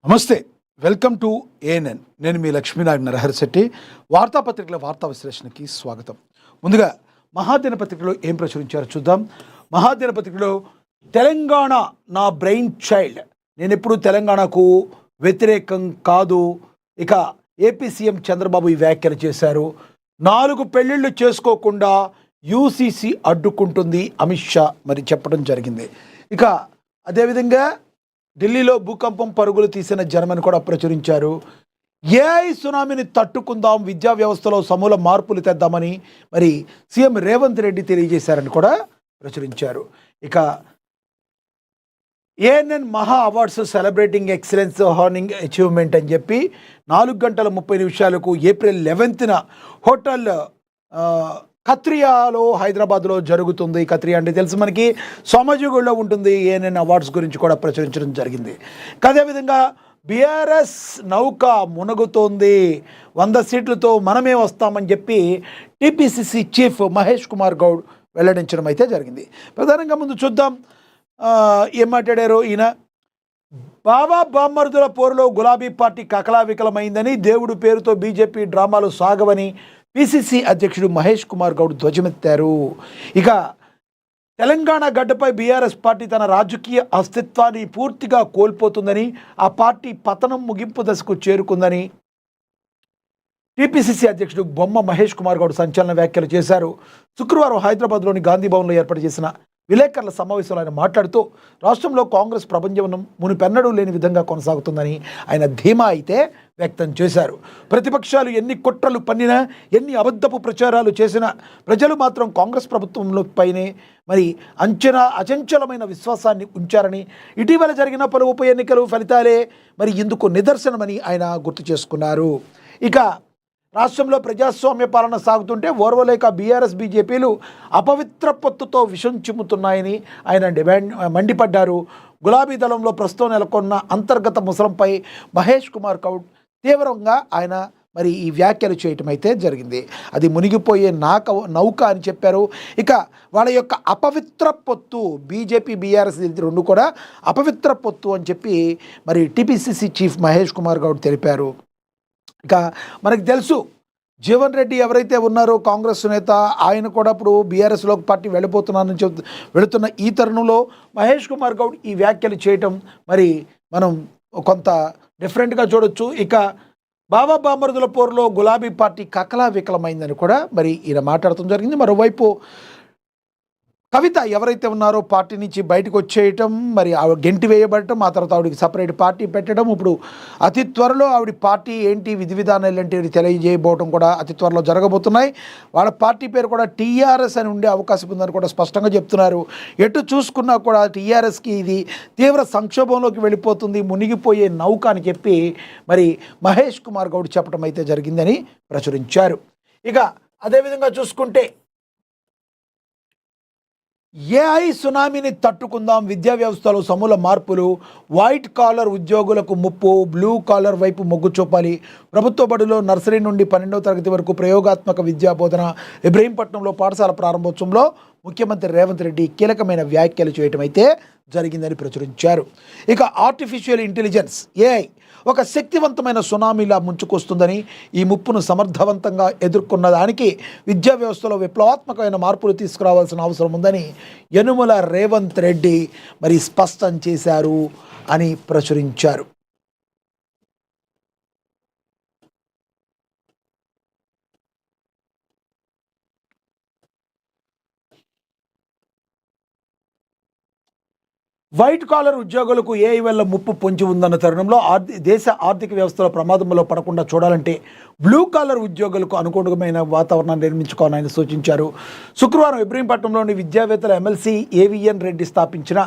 నమస్తే. Welcome to ANN. నేను మీ లక్ష్మీనారాయణ నరహరిశెట్టి. వార్తాపత్రికల వార్తా విశ్లేషణకి స్వాగతం. ముందుగా మహాదినపత్రికలో ఏం ప్రచురించారో చూద్దాం. మహాదినపత్రికలో తెలంగాణ నా బ్రెయిన్ చైల్డ్, నేను ఎప్పుడు తెలంగాణకు వ్యతిరేకం కాదు. ఇక ఏపీ సీఎం చంద్రబాబు ఈ వ్యాఖ్యలు చేశారు. 4 పెళ్లిళ్ళు చేసుకోకుండా యూసీసీ అడ్డుకుంటుంది అమిత్ షా మరి చెప్పడం జరిగింది. ఇక అదేవిధంగా ఢిల్లీలో భూకంపం పరుగులు తీసిన జర్మనీ కూడా ప్రచురించారు. ఏఐ సునామీని తట్టుకుందాం, విద్యా వ్యవస్థలో సమూల మార్పులు తెద్దామని మరి సీఎం రేవంత్ రెడ్డి తెలియజేశారని కూడా ప్రచురించారు. ఇక ఏఎన్ఎన్ మహా అవార్డ్స్ సెలబ్రేటింగ్ ఎక్సలెన్స్ హార్నింగ్ అచీవ్మెంట్ అని చెప్పి 4:30 ఏప్రిల్ 11న హోటల్ కత్రియాలో హైదరాబాద్లో జరుగుతుంది. కత్రియా అంటే తెలుసు మనకి, సోమాజిగూడలో ఉంటుంది. ఏఎన్ఎన్ అవార్డ్స్ గురించి కూడా ప్రచురించడం జరిగింది. అదేవిధంగా బీఆర్ఎస్ నౌక మునగుతోంది, 100 సీట్లతో మనమే వస్తామని చెప్పి టీపీసీసీ చీఫ్ మహేష్ కుమార్ గౌడ్ వెల్లడించడం అయితే జరిగింది. ప్రధానంగా ముందు చూద్దాం ఏం మాట్లాడారో ఈయన. బాబా బామ్మర్దుల పోరులో గులాబీ పార్టీ కకలావికలమైందని, దేవుడు పేరుతో బీజేపీ డ్రామాలు సాగవని పిసిసి అధ్యక్షుడు మహేష్ కుమార్ గౌడ్ ధ్వజమెత్తారు. ఇక తెలంగాణ గడ్డపై బీఆర్ఎస్ పార్టీ తన రాజకీయ అస్తిత్వాన్ని పూర్తిగా కోల్పోతుందని, ఆ పార్టీ పతనం ముగింపు దశకు చేరుకుందని టీపీసీసీ అధ్యక్షుడు బొమ్మ మహేష్ కుమార్ గౌడ్ సంచలన వ్యాఖ్యలు చేశారు. శుక్రవారం హైదరాబాద్లోని గాంధీ భవన్లో ఏర్పాటు చేసిన విలేకరుల సమావేశంలో ఆయన మాట్లాడుతూ, రాష్ట్రంలో కాంగ్రెస్ ప్రపంచం మునిపెన్నడూ లేని విధంగా కొనసాగుతుందని ఆయన ధీమా అయితే వ్యక్తం చేశారు. ప్రతిపక్షాలు ఎన్ని కుట్రలు పన్నినా, ఎన్ని అబద్ధపు ప్రచారాలు చేసినా ప్రజలు మాత్రం కాంగ్రెస్ ప్రభుత్వంలో పైనే మరి అచంచలమైన విశ్వాసాన్ని ఉంచారని, ఇటీవల జరిగిన పలు ఉప ఎన్నికలు ఫలితాలే మరి ఇందుకు నిదర్శనమని ఆయన గుర్తు చేసుకున్నారు. ఇక రాష్ట్రంలో ప్రజాస్వామ్య పాలన సాగుతుంటే ఓర్వలేక బీఆర్ఎస్ బీజేపీలు అపవిత్ర పొత్తుతో విషం చిమ్ముతున్నాయని ఆయన మండిపడ్డారు. గులాబీ దళంలో ప్రస్తుతం నెలకొన్న అంతర్గత ముసలంపై మహేష్ కుమార్ గౌడ్ తీవ్రంగా ఆయన మరి ఈ వ్యాఖ్యలు చేయటం అయితే జరిగింది. అది మునిగిపోయే నౌక అని చెప్పారు. ఇక వాళ్ళ యొక్క అపవిత్ర పొత్తు, బీజేపీ బీఆర్ఎస్ రెండు కూడా అపవిత్ర పొత్తు అని చెప్పి మరి టీపీసీసీ చీఫ్ మహేష్ కుమార్ గౌడ్ తెలిపారు. ఇక మనకు తెలుసు, జీవన్ రెడ్డి ఎవరైతే ఉన్నారో కాంగ్రెస్ నేత, ఆయన కూడా ఇప్పుడు బీఆర్ఎస్లోకి పార్టీ వెళ్ళిపోతున్నానని వెళుతున్న ఈ తరుణంలో మహేష్ కుమార్ గౌడ్ ఈ వ్యాఖ్యలు చేయటం మరి మనం కొంత డిఫరెంట్గా చూడొచ్చు. ఇక బాబా బామరుదుల పోరులో గులాబీ పార్టీ కకలావికలమైందని కూడా మరి ఈయన మాట్లాడటం జరిగింది. మరోవైపు కవిత ఎవరైతే ఉన్నారో పార్టీ నుంచి బయటకు వచ్చేయటం, మరి గెంటి వేయబడటం, ఆ తర్వాత ఆవిడకి సపరేట్ పార్టీ పెట్టడం, ఇప్పుడు అతి త్వరలో ఆవిడ పార్టీ ఏంటి, విధి విధానాలు ఏంటి తెలియజేయబోవడం కూడా అతి త్వరలో జరగబోతున్నాయి. వాళ్ళ పార్టీ పేరు కూడా టీఆర్ఎస్ అని ఉండే అవకాశం ఉందని కూడా స్పష్టంగా చెప్తున్నారు. ఎటు చూసుకున్నా కూడా టీఆర్ఎస్కి ఇది తీవ్ర సంక్షోభంలోకి వెళ్ళిపోతుంది, మునిగిపోయే నౌక అని చెప్పి మరి మహేష్ కుమార్ గౌడ్ చెప్పడం అయితే జరిగిందని ప్రచురించారు. ఇక అదేవిధంగా చూసుకుంటే ఏఐ సునామీని తట్టుకుందాం, విద్యా వ్యవస్థలో సమూల మార్పులు, వైట్ కాలర్ ఉద్యోగులకు ముప్పు, బ్లూ కాలర్ వైపు మొగ్గు చూపాలి, ప్రభుత్వ బడిలో నర్సరీ నుండి 12వ తరగతి వరకు ప్రయోగాత్మక విద్యా బోధన, ఇబ్రహీంపట్నంలో పాఠశాల ప్రారంభోత్సవంలో ముఖ్యమంత్రి రేవంత్ రెడ్డి కీలకమైన వ్యాఖ్యలు చేయడం అయితే జరిగిందని ప్రచురించారు. ఇక ఆర్టిఫిషియల్ ఇంటెలిజెన్స్ ఏఐ ఒక శక్తివంతమైన సునామీలా ముంచుకొస్తుందని, ఈ ముప్పును సమర్థవంతంగా ఎదుర్కొన్న దానికి విద్యా వ్యవస్థలో విప్లవాత్మకమైన మార్పులు తీసుకురావాల్సిన అవసరం ఉందని యనుమల రేవంత్ రెడ్డి మరి స్పష్టం చేశారు అని ప్రచురించారు. వైట్ కాలర్ ఉద్యోగులకు ఏఐ వల్ల ముప్పు పొంచి ఉందన్న తరుణంలో దేశ ఆర్థిక వ్యవస్థలో ప్రమాదంలో పడకుండా చూడాలంటే బ్లూ కాలర్ ఉద్యోగులకు అనుకూలమైన వాతావరణాన్ని నిర్మించుకోవాలని ఆయన సూచించారు. శుక్రవారం ఇబ్రహీంపట్నంలోని విద్యావేత్తల ఎమ్మెల్సీ ఏవిఎన్ రెడ్డి స్థాపించిన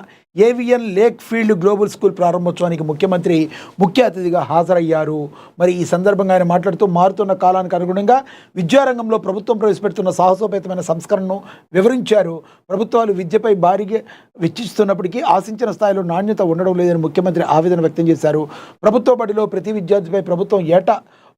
AVN lake field global school ప్రారంభోత్సవానికి ముఖ్యమంత్రి ముఖ్య అతిథిగా హాజరయ్యారు. మరి ఈ సందర్భంగా ఆయన మాట్లాడుతూ, మారుతున్న కాలానికి అనుగుణంగా విద్యారంగంలో ప్రభుత్వం ప్రవేశపెడుతున్న సాహసోపేతమైన సంస్కరణను వివరించారు. ప్రభుత్వాలు విద్యపై భారీగా వెచ్చిస్తున్నప్పటికీ ఆశించిన స్థాయిలో నాణ్యత ఉండడం లేదని ముఖ్యమంత్రి ఆవేదన వ్యక్తం చేశారు. ప్రభుత్వ బడిలో ప్రతి విద్యార్థిపై ప్రభుత్వం ఏటా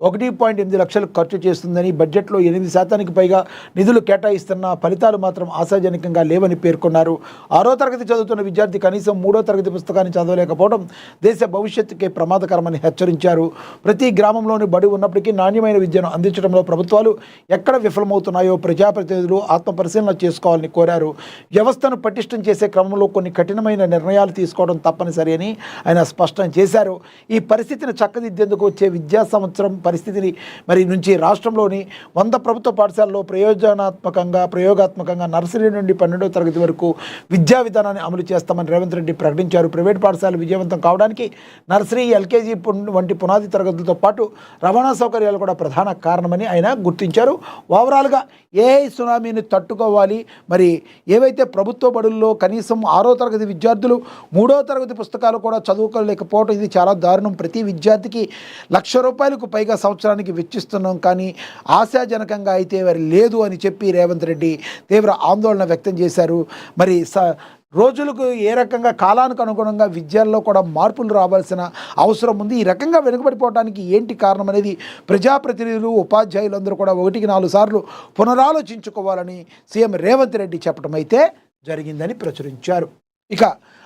1.8 లక్షలు ఖర్చు చేస్తుందని, బడ్జెట్లో 8% పైగా నిధులు కేటాయిస్తున్న ఫలితాలు మాత్రం ఆశాజనకంగా లేవని పేర్కొన్నారు. 6వ తరగతి చదువుతున్న విద్యార్థి కనీసం 3వ తరగతి పుస్తకాన్ని చదవలేకపోవడం దేశ భవిష్యత్తుకే ప్రమాదకరమని హెచ్చరించారు. ప్రతి గ్రామంలోని బడి ఉన్నప్పటికీ నాణ్యమైన విద్యను అందించడంలో ప్రభుత్వాలు ఎక్కడ విఫలమవుతున్నాయో ప్రజాప్రతినిధులు ఆత్మపరిశీలన చేసుకోవాలని కోరారు. వ్యవస్థను పటిష్టం చేసే క్రమంలో కొన్ని కఠినమైన నిర్ణయాలు తీసుకోవడం తప్పనిసరి అని ఆయన స్పష్టం చేశారు. ఈ పరిస్థితిని చక్కదిద్దేందుకు వచ్చే విద్యా సంవత్సరం పరిస్థితిని నుంచి రాష్ట్రంలోని 100 ప్రభుత్వ పాఠశాలలో ప్రయోగాత్మకంగా నర్సరీ నుండి 12వ తరగతి వరకు విద్యా విధానాన్ని అమలు చేస్తామని రేవంత్ రెడ్డి ప్రకటించారు. ప్రైవేట్ పాఠశాలలు విజయవంతం కావడానికి నర్సరీ, ఎల్కేజీ వంటి పునాది తరగతులతో పాటు రవాణా సౌకర్యాలు కూడా ప్రధాన కారణమని ఆయన గుర్తించారు. ఓవరాల్గా ఏఐ సునామీని తట్టుకోవాలి. ఏవైతే ప్రభుత్వ బడుల్లో కనీసం 6వ తరగతి విద్యార్థులు 3వ తరగతి పుస్తకాలు కూడా చదువుకోలేకపోవడం ఇది చాలా దారుణం. ప్రతి విద్యార్థికి ₹1,00,000 పైగా సంవత్సరానికి వెచ్చిస్తున్నాం, కానీ ఆశాజనకంగా అయితే లేదు అని చెప్పి రేవంత్ రెడ్డి తీవ్ర ఆందోళన వ్యక్తం చేశారు. రోజులకు ఏ రకంగా కాలానికి అనుగుణంగా విద్యల్లో కూడా మార్పులు రావాల్సిన అవసరం ఉంది. ఈ రకంగా వెనుకబడిపోవడానికి ఏంటి కారణం అనేది ప్రజాప్రతినిధులు, ఉపాధ్యాయులందరూ కూడా 1-4 సార్లు పునరాలోచించుకోవాలని సీఎం రేవంత్ రెడ్డి చెప్పడం అయితే జరిగిందని ప్రచురించారు. ఇక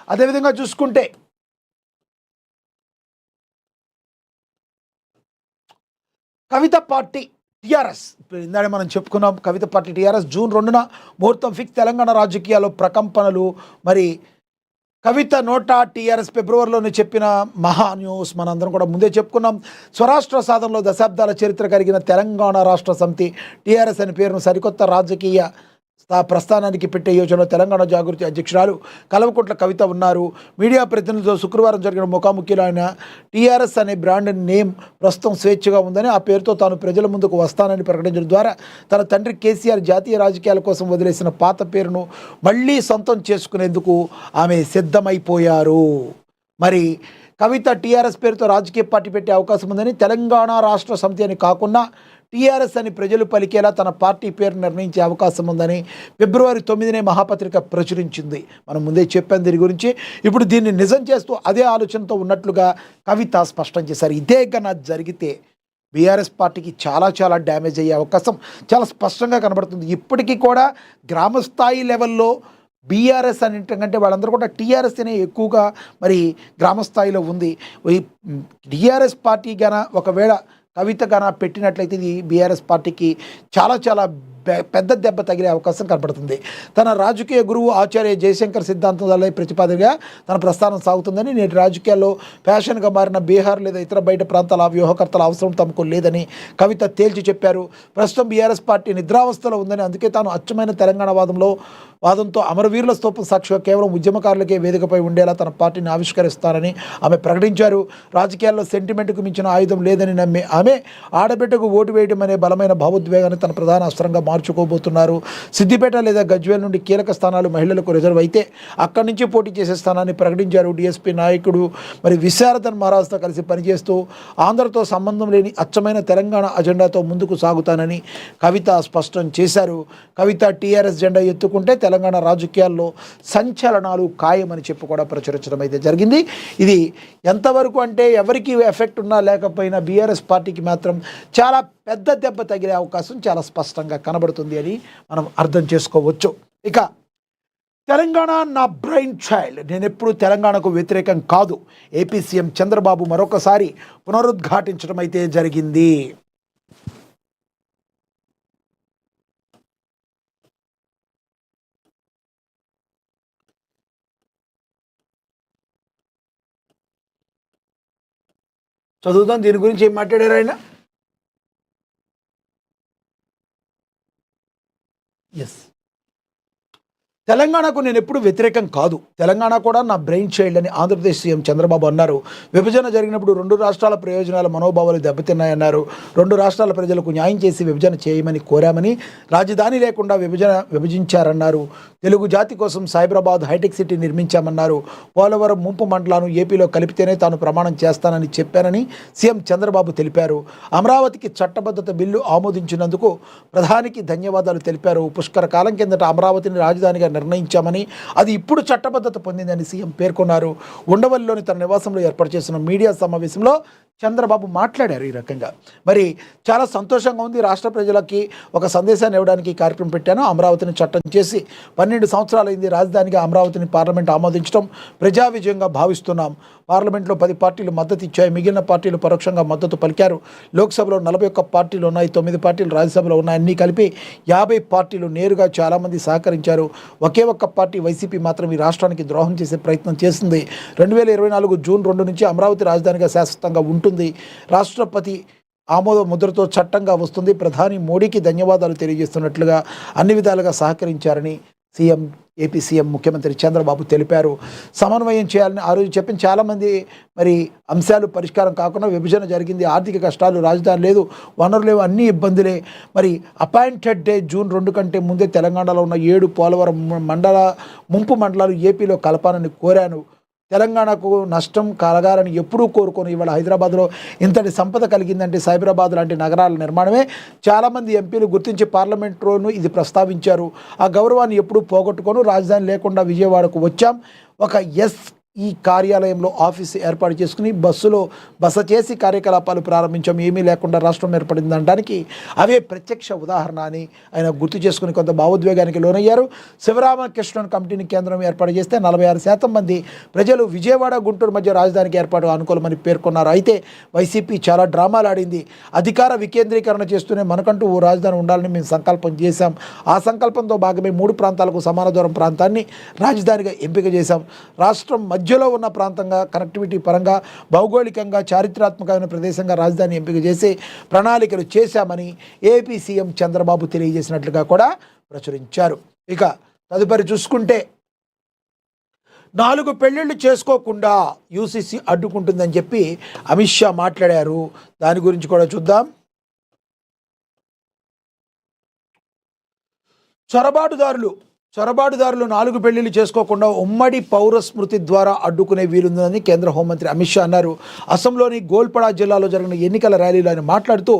అదేవిధంగా చూసుకుంటే కవిత పార్టీ టీఆర్ఎస్, ఇందాక మనం చెప్పుకున్నాం. కవిత పార్టీ టీఆర్ఎస్ జూన్ 2న ముహూర్తం ఫిక్స్. తెలంగాణ రాజకీయాల్లో ప్రకంపనలు. కవిత నోటా టీఆర్ఎస్ ఫిబ్రవరిలోనే చెప్పిన మహా న్యూస్ మనందరం కూడా ముందే చెప్పుకున్నాం. స్వరాష్ట్ర సాధనలో దశాబ్దాల చరిత్ర కలిగిన తెలంగాణ రాష్ట్ర సమితి టీఆర్ఎస్ అనే పేరును సరికొత్త రాజకీయ ప్రస్థానానికి పెట్టే యోచనలో తెలంగాణ జాగృతి అధ్యక్షురాలు కల్వకుంట్ల కవిత ఉన్నారు. మీడియా ప్రతినిధులతో శుక్రవారం జరిగిన ముఖాముఖిలో ఆయన టీఆర్ఎస్ అనే బ్రాండ్ నేమ్ ప్రస్తుతం స్వేచ్ఛగా ఉందని, ఆ పేరుతో తాను ప్రజల ముందుకు వస్తానని ప్రకటించడం ద్వారా తన తండ్రి కేసీఆర్ జాతీయ రాజకీయాల కోసం వదిలేసిన పాత పేరును మళ్లీ సొంతం చేసుకునేందుకు ఆమె సిద్ధమైపోయారు. కవిత టీఆర్ఎస్ పేరుతో రాజకీయ పార్టీ పెట్టే అవకాశం ఉందని, తెలంగాణ రాష్ట్ర సమితి అని కాకుండా టీఆర్ఎస్ అని ప్రజలు పలికేలా తన పార్టీ పేరు నిర్ణయించే అవకాశం ఉందని ఫిబ్రవరి 9నే మహాపత్రిక ప్రచురించింది. మనం ముందే చెప్పాను దీని గురించి. ఇప్పుడు దీన్ని నిజం చేస్తూ అదే ఆలోచనతో ఉన్నట్లుగా కవిత స్పష్టం చేశారు. ఇదే కన్నా జరిగితే బీఆర్ఎస్ పార్టీకి చాలా డ్యామేజ్ అయ్యే అవకాశం చాలా స్పష్టంగా కనబడుతుంది. ఇప్పటికీ కూడా గ్రామస్థాయి లెవెల్లో బీఆర్ఎస్ అనేటంటే వాళ్ళందరూ కూడా టీఆర్ఎస్ అనే ఎక్కువగా గ్రామస్థాయిలో ఉంది. టీఆర్ఎస్ పార్టీ ఒకవేళ కవిత పెట్టినట్లయితే ఇది బీఆర్ఎస్ పార్టీకి చాలా పెద్ద దెబ్బ తగిలే అవకాశం కనపడుతుంది. తన రాజకీయ గురువు ఆచార్య జయశంకర్ సిద్ధాంతాలపై ప్రతిపాదనగా తన ప్రస్థానం సాగుతుందని, నేటి రాజకీయాల్లో ఫ్యాషన్గా మారిన బీహార్ లేదా ఇతర బయట ప్రాంతాల వ్యూహకర్తల అవసరం తమకు లేదని కవిత తేల్చి చెప్పారు. ప్రస్తుతం బీఆర్ఎస్ పార్టీ నిద్రావస్థలో ఉందని, అందుకే తాను అచ్చమైన తెలంగాణ వాదంతో అమరవీరుల స్తూపం సాక్షిగా కేవలం ఉద్యమకారులకే వేదికపై ఉండేలా తన పార్టీని ఆవిష్కరిస్తారని ఆమె ప్రకటించారు. రాజకీయాల్లో సెంటిమెంట్కు మించిన ఆయుధం లేదని నమ్మే ఆమె ఆడబిడ్డకు ఓటు వేయడం అనే బలమైన భావోద్వేగాన్ని తన ప్రధాన అస్త్రంగా మార్చుకోబోతున్నారు. సిద్దిపేట లేదా గజ్వేల్ నుండి కీలక స్థానాలు మహిళలకు రిజర్వ్ అయితే అక్కడి నుంచి పోటీ చేసే స్థానాన్ని ప్రకటించారు. డీఎస్పీ నాయకుడు విశారదన్ మహారాజ్తో కలిసి పనిచేస్తూ ఆంధ్రతో సంబంధం లేని అచ్చమైన తెలంగాణ అజెండాతో ముందుకు సాగుతానని కవిత స్పష్టం చేశారు. కవిత టీఆర్ఎస్ జెండా ఎత్తుకుంటే తెలంగాణ రాజకీయాల్లో సంచలనాలు ఖాయమని చెప్పి కూడా ప్రచురించడం అయితే జరిగింది. ఇది ఎంతవరకు అంటే ఎవరికి ఎఫెక్ట్ ఉన్నా లేకపోయినా బీఆర్ఎస్ పార్టీకి మాత్రం చాలా పెద్ద దెబ్బ తగిలే అవకాశం చాలా స్పష్టంగా కనబడుతుంది అని మనం అర్థం చేసుకోవచ్చు. ఇక తెలంగాణ నా బ్రెయిన్ చైల్డ్, నేను ఎప్పుడు తెలంగాణకు వ్యతిరేకం కాదు, ఏపీ సీఎం చంద్రబాబు మరొకసారి పునరుద్ఘాటించడం అయితే జరిగింది. చదువుదాం దీని గురించి ఏం మాట్లాడారు ఆయన. తెలంగాణకు నేను ఎప్పుడు వ్యతిరేకం కాదు, తెలంగాణ కూడా నా బ్రెయిన్ చైల్డ్ అని ఆంధ్రప్రదేశ్ సీఎం చంద్రబాబు అన్నారు. విభజన జరిగినప్పుడు 2 రాష్ట్రాల ప్రయోజనాల మనోభావాలు దెబ్బతిన్నాయన్నారు. 2 రాష్ట్రాల ప్రజలకు న్యాయం చేసి విభజన చేయమని కోరామని, రాజధాని లేకుండా విభజించారన్నారు. తెలుగు జాతి కోసం సైబరాబాద్ హైటెక్ సిటీ నిర్మించామన్నారు. పోలవరం ముంపు మండలాలను ఏపీలో కలిపితేనే తాను ప్రమాణం చేస్తానని చెప్పానని సీఎం చంద్రబాబు తెలిపారు. అమరావతికి చట్టబద్ధత బిల్లు ఆమోదించినందుకు ప్రధానికి ధన్యవాదాలు తెలిపారు. పుష్కర కాలం కిందట అమరావతిని రాజధానిగా నిర్ణయించామని, అది ఇప్పుడు చట్టబద్ధత పొందిందని సీఎం పేర్కొన్నారు. ఉండవల్లిలోని తన నివాసంలో ఏర్పాటు చేసిన మీడియా సమావేశంలో చంద్రబాబు మాట్లాడారు ఈ రకంగా. మరి చాలా సంతోషంగా ఉంది. రాష్ట్ర ప్రజలకి ఒక సందేశాన్ని ఇవ్వడానికి ఈ కార్యక్రమం పెట్టాను. అమరావతిని చట్టం చేసి 12 సంవత్సరాలైంది రాజధానిగా అమరావతిని పార్లమెంట్ ఆమోదించడం ప్రజా విజయంగా భావిస్తున్నాం. పార్లమెంట్లో 10 పార్టీలు మద్దతు ఇచ్చాయి. మిగిలిన పార్టీలు పరోక్షంగా మద్దతు పలికారు. లోక్సభలో 41 పార్టీలు ఉన్నాయి. 9 పార్టీలు రాజ్యసభలో ఉన్నాయి. అన్నీ కలిపి 50 పార్టీలు నేరుగా చాలామంది సహకరించారు. ఒకే ఒక్క పార్టీ వైసీపీ మాత్రం ఈ రాష్ట్రానికి ద్రోహం చేసే ప్రయత్నం చేసింది. 2024 జూన్ 2 నుంచి అమరావతి రాజధానిగా శాశ్వతంగా ఉంటుంది. రాష్ట్రపతి ఆమోద ముద్రతో చట్టంగా వస్తుంది. ప్రధాని మోడీకి ధన్యవాదాలు తెలియజేస్తున్నట్లుగా అన్ని విధాలుగా సహకరించారని ఏపీ సీఎం ముఖ్యమంత్రి చంద్రబాబు తెలిపారు. సమన్వయం చేయాలని ఆ రోజు చెప్పిన చాలామంది మరి అంశాలు పరిష్కారం కాకుండా విభజన జరిగింది, ఆర్థిక కష్టాలు, రాజధాని లేదు, వనరులు లేవు, అన్ని ఇబ్బందులే. మరి అపాయింటెడ్ డే జూన్ 2 కంటే ముందే తెలంగాణలో ఉన్న 7 పోలవరం ముంపు మండలాలు ఏపీలో కలపాలని కోరాను. తెలంగాణకు నష్టం కలగాలని ఎప్పుడూ కోరుకొని ఇవాళ హైదరాబాద్లో ఇంతటి సంపద కలిగిందంటే సైబరాబాద్ లాంటి నగరాల నిర్మాణమే. చాలామంది ఎంపీలు గుర్తించి పార్లమెంట్లోనూ ఇది ప్రస్తావించారు. ఆ గౌరవాన్ని ఎప్పుడూ పోగొట్టుకోను. రాజధాని లేకుండా విజయవాడకు వచ్చాం. ఒక ఈ కార్యాలయంలో ఆఫీసు ఏర్పాటు చేసుకుని బస్సులో బస చేసి కార్యకలాపాలు ప్రారంభించాం. ఏమీ లేకుండా రాష్ట్రం ఏర్పడింది అనడానికి అవే ప్రత్యక్ష ఉదాహరణ అని ఆయన గుర్తు చేసుకుని కొంత భావోద్వేగానికి లోనయ్యారు. శివరామకృష్ణన్ కమిటీని కేంద్రం ఏర్పాటు చేస్తే 46% మంది ప్రజలు విజయవాడ గుంటూరు మధ్య రాజధానికి ఏర్పాటు అనుకూలమని పేర్కొన్నారు. అయితే వైసీపీ చాలా డ్రామాలు ఆడింది. అధికార వికేంద్రీకరణ చేస్తూనే మనకంటూ ఓ రాజధాని ఉండాలని మేము సంకల్పం చేశాం. ఆ సంకల్పంతో భాగమే 3 ప్రాంతాలకు సమాన దూరం ప్రాంతాన్ని రాజధానిగా ఎంపిక చేశాం. రాష్ట్రం మధ్యలో ఉన్న ప్రాంతంగా కనెక్టివిటీ పరంగా భౌగోళికంగా చారిత్రాత్మకమైన ప్రదేశంగా రాజధాని ఎంపిక చేసి ప్రణాళికలు చేశామని ఏపీ సీఎం చంద్రబాబు తెలియజేసినట్లుగా కూడా ప్రచురించారు. ఇక తదుపరి చూసుకుంటే 4 పెళ్ళిళ్ళు చేసుకోకుండా యూసీసీ అడ్డుకుంటుందని చెప్పి అమిత్ షా మాట్లాడారు. దాని గురించి కూడా చూద్దాం. చొరబాటుదారులు 4 పెళ్లిళ్ళు చేసుకోకుండా ఉమ్మడి పౌర స్మృతి ద్వారా అడ్డుకునే వీలుందని కేంద్ర హోంమంత్రి అమిత్ షా అన్నారు. అస్సాంలోని గోల్పడా జిల్లాలో జరిగిన ఎన్నికల ర్యాలీలో ఆయన మాట్లాడుతూ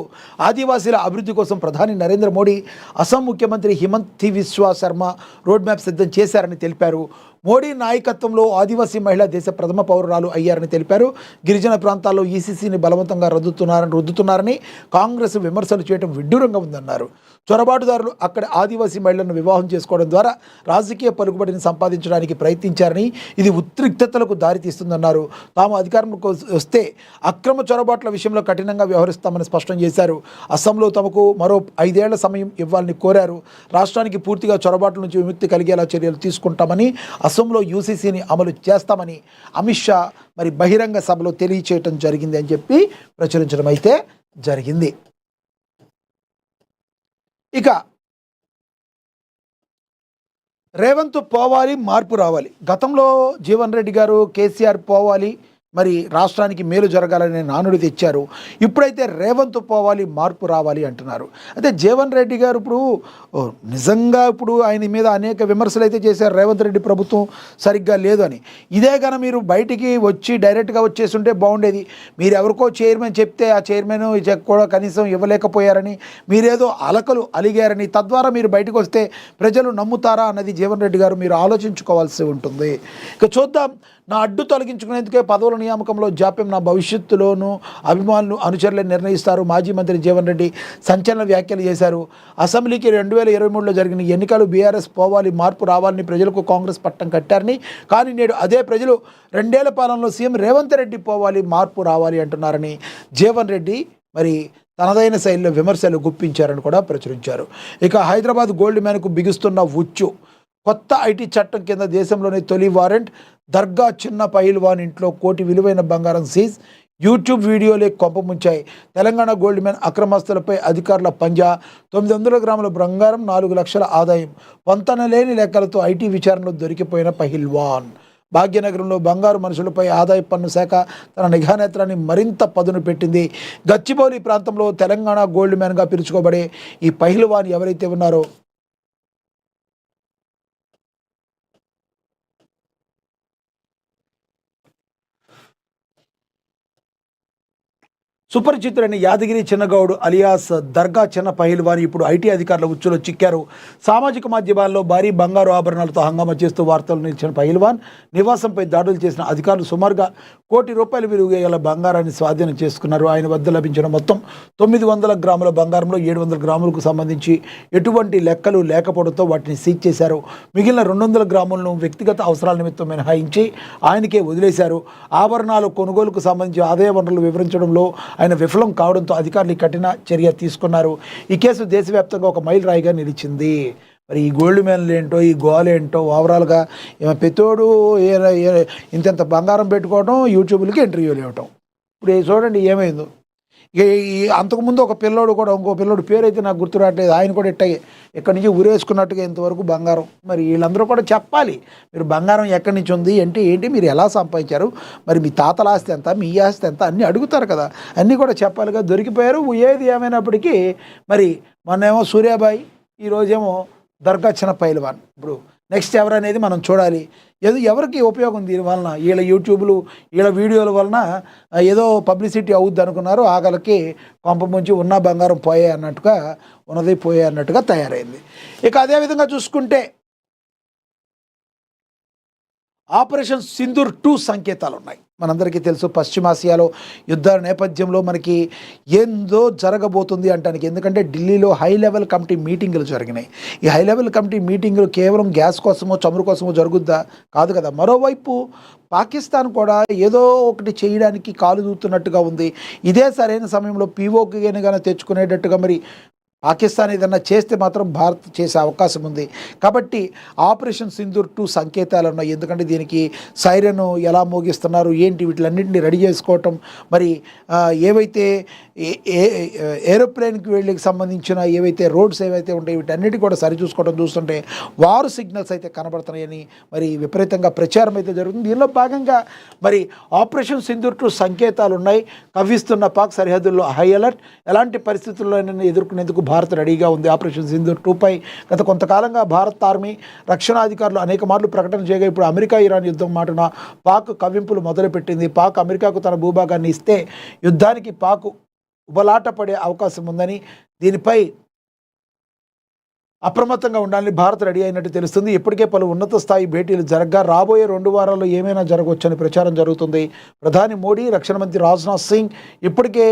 ఆదివాసీల అభివృద్ధి కోసం ప్రధాని నరేంద్ర మోడీ, అస్సాం ముఖ్యమంత్రి హిమంత్ బిశ్వా శర్మ రోడ్ మ్యాప్ సిద్ధం చేశారని తెలిపారు. మోడీ నాయకత్వంలో ఆదివాసీ మహిళ దేశ ప్రథమ పౌరురాలు అయ్యారని తెలిపారు. గిరిజన ప్రాంతాల్లో ఈసీసీని బలవంతంగా రుద్దుతున్నారని కాంగ్రెస్ విమర్శలు చేయడం విడ్డూరంగా ఉందన్నారు. చొరబాటుదారులు అక్కడ ఆదివాసీ మహిళలను వివాహం చేసుకోవడం ద్వారా రాజకీయ పలుకుబడిని సంపాదించడానికి ప్రయత్నించారని, ఇది ఉద్రిక్తతలకు దారితీస్తుందన్నారు. తాము అధికారంలోకి వస్తే అక్రమ చొరబాట్ల విషయంలో కఠినంగా వ్యవహరిస్తామని స్పష్టం చేశారు. అస్సాంలో తమకు మరో 5 ఏళ్ల సమయం ఇవ్వాలని కోరారు. రాష్ట్రానికి పూర్తిగా చొరబాట్ల నుంచి విముక్తి కలిగేలా చర్యలు తీసుకుంటామని, అస్సాంలో యూసీసీని అమలు చేస్తామని అమిత్ షా మరి బహిరంగ సభలో తెలియచేయటం జరిగింది అని చెప్పి ప్రచురించడం అయితే జరిగింది. ఇక రేవంత్ పోవాలి, మార్పు రావాలి. గతంలో జీవన్ రెడ్డి గారు, కేసీఆర్ పోవాలి, మరి రాష్ట్రానికి మేలు జరగాలనే నానుడి తెచ్చారు. ఇప్పుడైతే రేవంత్ పోవాలి, మార్పు రావాలి అంటున్నారు. అయితే జీవన్ రెడ్డి గారు ఇప్పుడు నిజంగా ఇప్పుడు ఆయన మీద అనేక విమర్శలు అయితే చేశారు. రేవంత్ రెడ్డి ప్రభుత్వం సరిగ్గా లేదు అని. ఇదే కనుక మీరు బయటికి వచ్చి డైరెక్ట్గా వచ్చేస్తుంటే బాగుండేది. మీరు ఎవరికో చైర్మన్ చెప్తే ఆ చైర్మన్ కూడా కనీసం ఇవ్వలేకపోయారని, మీరేదో అలకలు అలిగారని, తద్వారా మీరు బయటకు వస్తే ప్రజలు నమ్ముతారా అన్నది జీవన్ రెడ్డి గారు మీరు ఆలోచించుకోవాల్సి ఉంటుంది. ఇక చూద్దాం. నా అడ్డు తొలగించుకునేందుకే పదవుల నియామకంలో జాప్యం నా భవిష్యత్తులోనూ అభిమానులు అనుచరులే నిర్ణయిస్తారు. మాజీ మంత్రి జీవన్ రెడ్డి సంచలన వ్యాఖ్యలు చేశారు. అసెంబ్లీకి 2023లో జరిగిన ఎన్నికలు బీఆర్ఎస్ పోవాలి, మార్పు రావాలని ప్రజలకు కాంగ్రెస్ పట్టం కట్టారని, కానీ నేడు అదే ప్రజలు 2 ఏళ్ల పాలనలో సీఎం రేవంత్ రెడ్డి పోవాలి, మార్పు రావాలి అంటున్నారని జీవన్ రెడ్డి మరి తనదైన శైలిలో విమర్శలు గుప్పించారని కూడా ప్రచురించారు. ఇక హైదరాబాద్ గోల్డ్ మ్యాన్కు బిగుస్తున్న ఉచ్చు. కొత్త ఐటీ చట్టం కింద దేశంలోని తొలి వారెంట్. దర్గా చిన్న పైల్వాన్ ఇంట్లో కోటి విలువైన బంగారం సీజ్. యూట్యూబ్ వీడియోలే కొంపముంచాయి. తెలంగాణ గోల్డ్ మ్యాన్ అక్రమస్తులపై అధికారుల పంజా. 900 గ్రాముల బంగారం, 4 లక్షల ఆదాయం. పొంతనలేని లెక్కలతో ఐటీ విచారణలో దొరికిపోయిన పహిల్వాన్. భాగ్యనగరంలో బంగారు మనుషులపై ఆదాయ పన్ను శాఖ తన నిఘా నేత్రాన్ని మరింత పదును పెట్టింది. గచ్చిబౌలి ప్రాంతంలో తెలంగాణ గోల్డ్ మ్యాన్గా పిలుచుకోబడే ఈ పహిల్వాన్ ఎవరైతే ఉన్నారో సుపరిచితుడైన యాదగిరి చిన్నగౌడ్ అలియాస్ దర్గా చిన్న పహిల్వాన్ ఇప్పుడు ఐటీ అధికారుల ఉచ్చులో చిక్కారు. సామాజిక మాధ్యమాల్లో భారీ బంగారు ఆభరణాలతో హంగామా చేస్తూ వార్తలు నిలిచిన పహిల్వాన్ నివాసంపై దాడులు చేసిన అధికారులు సుమారుగా ₹1 కోటి విలువ గల బంగారాన్ని స్వాధీనం చేసుకున్నారు. ఆయన వద్ద లభించిన మొత్తం 900 గ్రాముల బంగారంలో 700 గ్రాములకు సంబంధించి ఎటువంటి లెక్కలు లేకపోవడంతో వాటిని సీజ్ చేశారు. మిగిలిన 200 గ్రాములను వ్యక్తిగత అవసరాల నిమిత్తం మినహాయించి ఆయనకే వదిలేశారు. ఆభరణాలు కొనుగోలుకు సంబంధించి ఆదాయ వనరులు వివరించడంలో ఆయన విఫలం కావడంతో అధికారులు కఠిన చర్య తీసుకున్నారు. ఈ కేసు దేశవ్యాప్తంగా ఒక మైల్ రాయిగా నిలిచింది. మరి ఈ గోల్డ్ మెడల్ ఏంటో, ఈ గోలేంటో ఓవరాల్గా పెద్దోడు ఇంత బంగారం పెట్టుకోవడం, యూట్యూబ్లకి ఇంటర్వ్యూలు ఇవ్వటం. ఇప్పుడు చూడండి ఏమైందో. ఇక అంతకుముందు ఒక పిల్లోడు కూడా, ఇంకో పిల్లోడు పేరు అయితే నాకు గుర్తు రావట్లేదు, ఆయన కూడా ఇక్కడి నుంచి ఉరేసుకున్నట్టుగా ఇంతవరకు బంగారం. మరి వీళ్ళందరూ కూడా చెప్పాలి, మీరు బంగారం ఎక్కడి నుంచి ఉంది అంటే ఏంటి, మీరు ఎలా సంపాదించారు, మరి మీ తాతల ఆస్తి ఎంత, మీ ఆస్తి ఎంత, అన్నీ అడుగుతారు కదా, అన్నీ కూడా చెప్పాలిగా. దొరికిపోయారు. ఏది ఏమైనప్పటికీ మరి మొన్నేమో సూర్యాబాయి, ఈరోజేమో దర్గా చిన్న పైల్వాన్. ఇప్పుడు నెక్స్ట్ ఎవరనేది మనం చూడాలి. ఎవరికి ఉపయోగం దీనివలన, వీళ్ళ యూట్యూబ్లు, వీళ్ళ వీడియోల వలన ఏదో పబ్లిసిటీ అవుద్ది అనుకున్నారు. ఆగలకి కొంప ముంచి ఉన్న బంగారం పోయే అన్నట్టుగా, ఉన్నది పోయే అన్నట్టుగా తయారైంది. ఇక అదేవిధంగా చూసుకుంటే ఆపరేషన్ సింధూర్ 2 సంకేతాలు ఉన్నాయి. మనందరికీ తెలుసు, పశ్చిమాసియాలో యుద్ధాల నేపథ్యంలో మనకి ఏందో జరగబోతుంది అంటానికి. ఎందుకంటే ఢిల్లీలో హై లెవెల్ కమిటీ మీటింగులు జరిగినాయి. ఈ హై లెవెల్ కమిటీ మీటింగులు కేవలం గ్యాస్ కోసమో చమురు కోసమో జరుగుద్దా? కాదు కదా. మరోవైపు పాకిస్తాన్ కూడా ఏదో ఒకటి చేయడానికి కాలు దూతున్నట్టుగా ఉంది. ఇదే సరైన సమయంలో పీఓకి కానీ తెచ్చుకునేటట్టుగా మరి పాకిస్తాన్ ఏదన్నా చేస్తే మాత్రం భారత్ చేసే అవకాశం ఉంది. కాబట్టి ఆపరేషన్ సింధూర్ 2 సంకేతాలు ఉన్నాయి. ఎందుకంటే దీనికి సైరన్ ఎలా మోగిస్తున్నారు ఏంటి, వీటిలన్నింటినీ రెడీ చేసుకోవటం, మరి ఏవైతే ఏరోప్లేన్కి వెళ్ళికి సంబంధించిన ఏవైతే రోడ్స్ ఏవైతే ఉంటాయి వీటన్నిటి కూడా సరిచూసుకోవడం చూస్తుంటే వారు సిగ్నల్స్ అయితే కనబడుతున్నాయని మరి విపరీతంగా ప్రచారం అయితే జరుగుతుంది. దీనిలో భాగంగా మరి ఆపరేషన్ సింధూర్ 2 సంకేతాలు ఉన్నాయి. కవ్విస్తున్న పాక్ సరిహద్దుల్లో హై అలర్ట్, ఎలాంటి పరిస్థితుల్లోనైనా ఎదుర్కొనేందుకు భారత్ రెడీగా ఉంది. ఆపరేషన్ సింధూర్ 2పై గత కొంతకాలంగా భారత్ ఆర్మీ, రక్షణ అధికారులు అనేక మార్లు ప్రకటన చేయగా ఇప్పుడు అమెరికా ఇరాన్ యుద్ధం మాటున పాక్ కవ్వింపులు మొదలుపెట్టింది. పాక్ అమెరికాకు తన భూభాగాన్ని ఇస్తే యుద్ధానికి పాక్ ఉబలాట పడే అవకాశం ఉందని, దీనిపై అప్రమత్తంగా ఉండాలని భారత్ రెడీ అయినట్టు తెలుస్తుంది. ఇప్పటికే పలు ఉన్నత స్థాయి భేటీలు జరగగా రాబోయే 2 వారాల్లో ఏమైనా జరగవచ్చని ప్రచారం జరుగుతుంది. ప్రధాని మోడీ, రక్షణ మంత్రి రాజ్నాథ్ సింగ్ ఇప్పటికే